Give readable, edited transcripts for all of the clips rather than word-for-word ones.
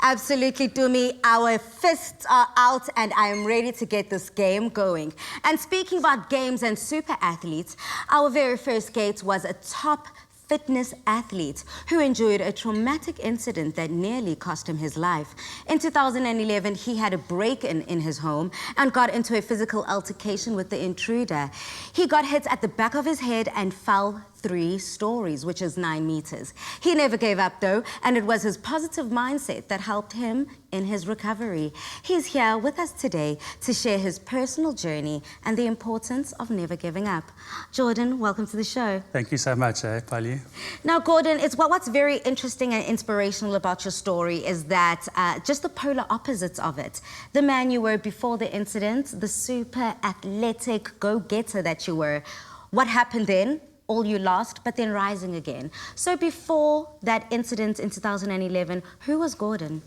Absolutely, Dumi. Our fists are out and I am ready to get this game going. And speaking about games and super athletes, our very first guest was a top fitness athlete who endured a traumatic incident that nearly cost him his life. In 2011, he had a break-in in his home and got into a physical altercation with the intruder. He got hit at the back of his head and fell 3 stories, which is 9 meters. He never gave up though, and it was his positive mindset that helped him in his recovery. He's here with us today to share his personal journey and the importance of never giving up. Jordan, welcome to the show. Thank you so much, Pali. Now, Gordon, what's very interesting and inspirational about your story is that just the polar opposites of it. The man you were before the incident, the super athletic go-getter that you were. What happened then? All you lost, but then rising again. So before that incident in 2011, who was Gordon?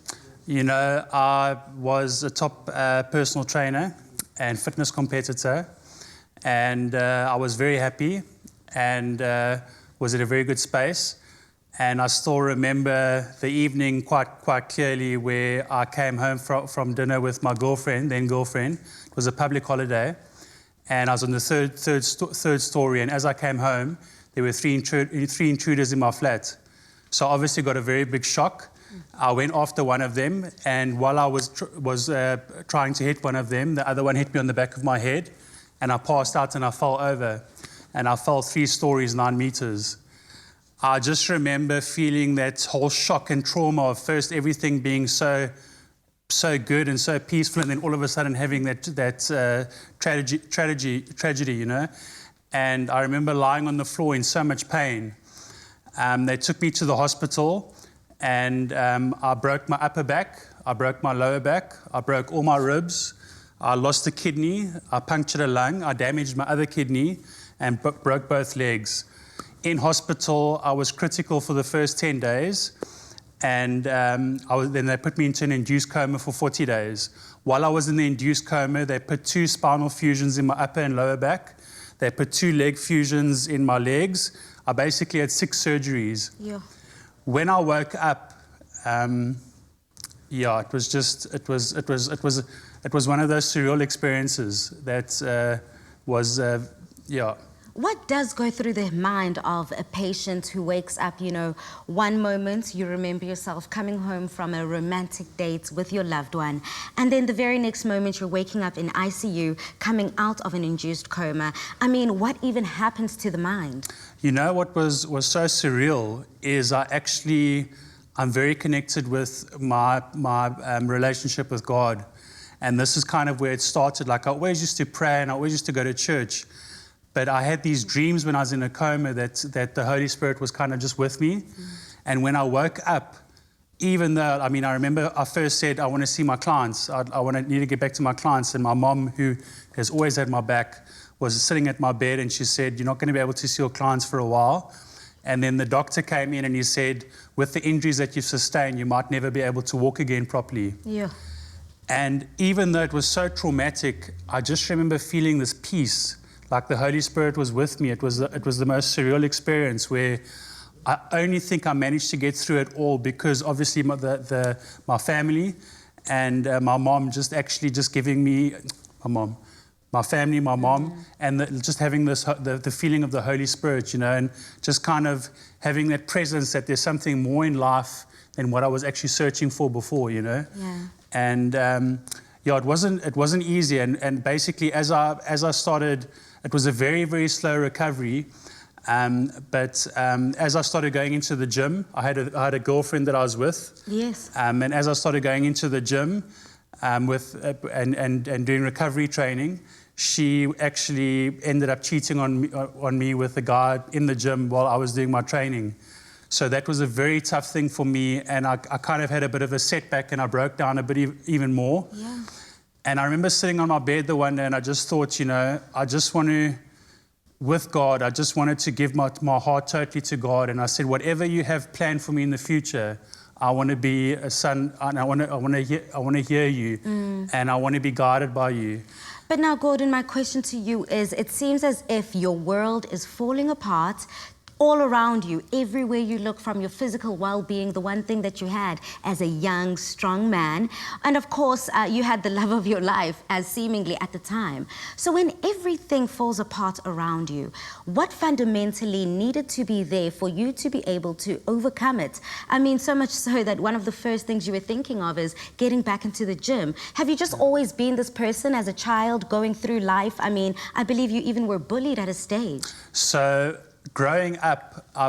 You know, I was a top personal trainer and fitness competitor, and I was very happy and was in a very good space. And I still remember the evening quite clearly where I came home from dinner with my then girlfriend. It was a public holiday. And I was on the third story, and as I came home, there were three intruders in my flat. So I obviously got a very big shock. I went after one of them, and while I was trying to hit one of them, the other one hit me on the back of my head, and I passed out and I fell over. And I fell 3 stories, 9 meters. I just remember feeling that whole shock and trauma of first everything being so good and so peaceful, and then all of a sudden having that tragedy, you know. And I remember lying on the floor in so much pain. They took me to the hospital, and I broke my upper back, I broke my lower back, I broke all my ribs, I lost a kidney, I punctured a lung, I damaged my other kidney, and broke both legs. In hospital, I was critical for the first 10 days. And then they put me into an induced coma for 40 days. While I was in the induced coma, they put 2 spinal fusions in my upper and lower back. They put 2 leg fusions in my legs. I basically had 6 surgeries. Yeah. When I woke up, it was one of those surreal experiences that What does go through the mind of a patient who wakes up, you know, one moment you remember yourself coming home from a romantic date with your loved one, and then the very next moment you're waking up in ICU, coming out of an induced coma. I mean, what even happens to the mind? You know, what was so surreal is I'm very connected with my relationship with God. And this is kind of where it started. Like, I always used to pray and I always used to go to church. But I had these dreams when I was in a coma that the Holy Spirit was kind of just with me. And when I woke up, even though, I remember I first said, I want to see my clients. I need to get back to my clients. And my mom, who has always had my back, was sitting at my bed and she said, you're not going to be able to see your clients for a while. And then the doctor came in and he said, with the injuries that you've sustained, you might never be able to walk again properly. Yeah. And even though it was so traumatic, I just remember feeling this peace. Like the Holy Spirit was with me. It was the most surreal experience where I only think I managed to get through it all because obviously my family and my mom just giving me, my family, my mom, and just having the feeling of the Holy Spirit, you know, and just kind of having that presence that there's something more in life than what I was actually searching for before, you know. Yeah. And it wasn't easy. And basically as I started. It was a very, very slow recovery, but as I started going into the gym, I had a girlfriend that I was with. Yes. And as I started going into the gym and doing recovery training, she actually ended up cheating on me with a guy in the gym while I was doing my training. So that was a very tough thing for me, and I kind of had a bit of a setback, and I broke down a bit even more. Yeah. And I remember sitting on my bed the one day and I just thought, you know, I just wanted to give my heart totally to God. And I said, whatever you have planned for me in the future, I want to be a son, and I want to hear you, and I want to be guided by you. But now, Gordon, my question to you is, it seems as if your world is falling apart. all around you, everywhere you look, from your physical well-being, the one thing that you had as a young, strong man. And of course, you had the love of your life, as seemingly at the time. So when everything falls apart around you, what fundamentally needed to be there for you to be able to overcome it? I mean, so much so that one of the first things you were thinking of is getting back into the gym. Have you just always been this person as a child going through life? I mean, I believe you even were bullied at a stage. So growing up, I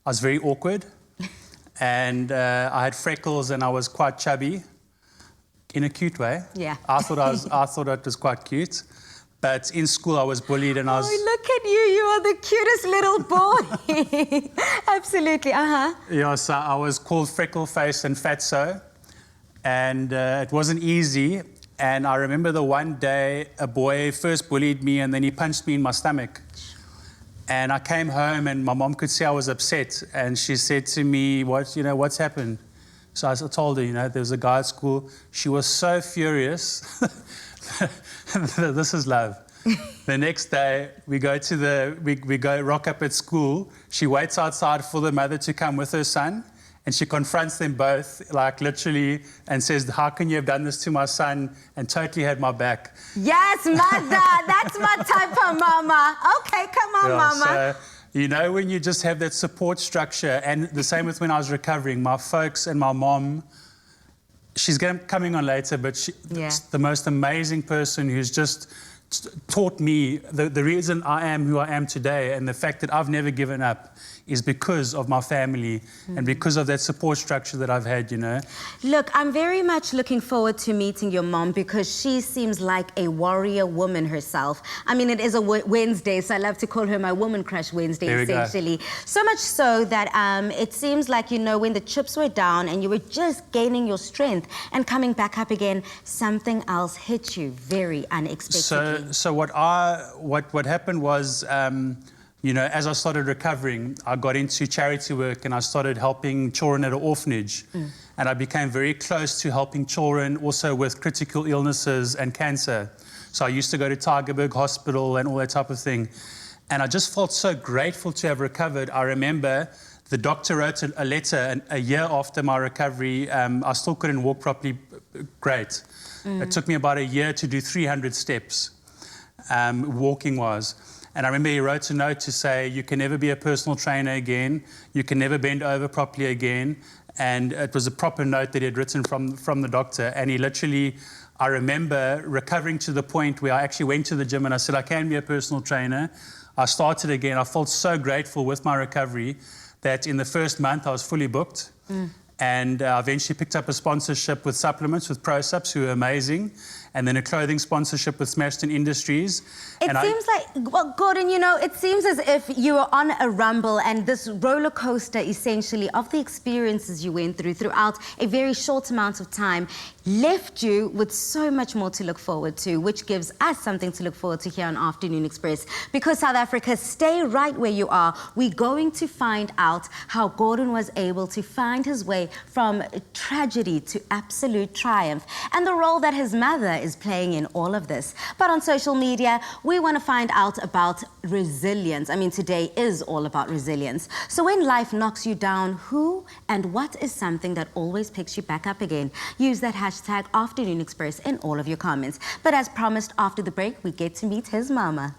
was very awkward, and I had freckles, and I was quite chubby, in a cute way. Yeah. I thought it was quite cute, but in school I was bullied, and I was. Oh, look at you! You are the cutest little boy. Absolutely. Yeah, so I was called freckle face and fatso, and it wasn't easy. And I remember the one day a boy first bullied me, and then he punched me in my stomach. And I came home, and my mom could see I was upset, and she said to me, what's happened? So I told her, there was a guy at school. She was so furious. This is love. The next day, we go rock up at school. She waits outside for the mother to come with her son, and she confronts them both, like literally, and says, "How can you have done this to my son?" And totally had my back. Yes, mother. That's my type of mama. Okay, come on, mama. So, when you just have that support structure, and the same with when I was recovering, my folks and my mom, she's coming on later, but she's the most amazing person who's just taught me the reason I am who I am today, and the fact that I've never given up is because of my family and because of that support structure that I've had, Look, I'm very much looking forward to meeting your mom, because she seems like a warrior woman herself. I mean, it is a Wednesday, so I love to call her my Woman Crush Wednesday, essentially. So much so that it seems like, when the chips were down and you were just gaining your strength and coming back up again, something else hit you very unexpectedly. So what happened was, as I started recovering, I got into charity work, and I started helping children at an orphanage. And I became very close to helping children also with critical illnesses and cancer. So I used to go to Tygerberg Hospital and all that type of thing. And I just felt so grateful to have recovered. I remember the doctor wrote a letter, and a year after my recovery, I still couldn't walk properly great. It took me about a year to do 300 steps, walking-wise. And I remember he wrote a note to say, you can never be a personal trainer again, you can never bend over properly again. And it was a proper note that he had written from the doctor. And he literally, I remember recovering to the point where I actually went to the gym and I said, I can be a personal trainer. I started again. I felt so grateful with my recovery that in the first month I was fully booked. And I eventually picked up a sponsorship with supplements with ProSups, who are amazing, and then a clothing sponsorship with Smashton Industries. It seems like, well, Gordon, it seems as if you were on a rumble, and this roller coaster, essentially, of the experiences you went throughout a very short amount of time left you with so much more to look forward to, which gives us something to look forward to here on Afternoon Express. Because South Africa, stay right where you are. We're going to find out how Gordon was able to find his way from tragedy to absolute triumph, and the role that his mother is playing in all of this. But on social media, we want to find out about resilience. I mean, today is all about resilience. So when life knocks you down, who and what is something that always picks you back up again? Use that hashtag Afternoon Express in all of your comments. But as promised, after the break, we get to meet his mama.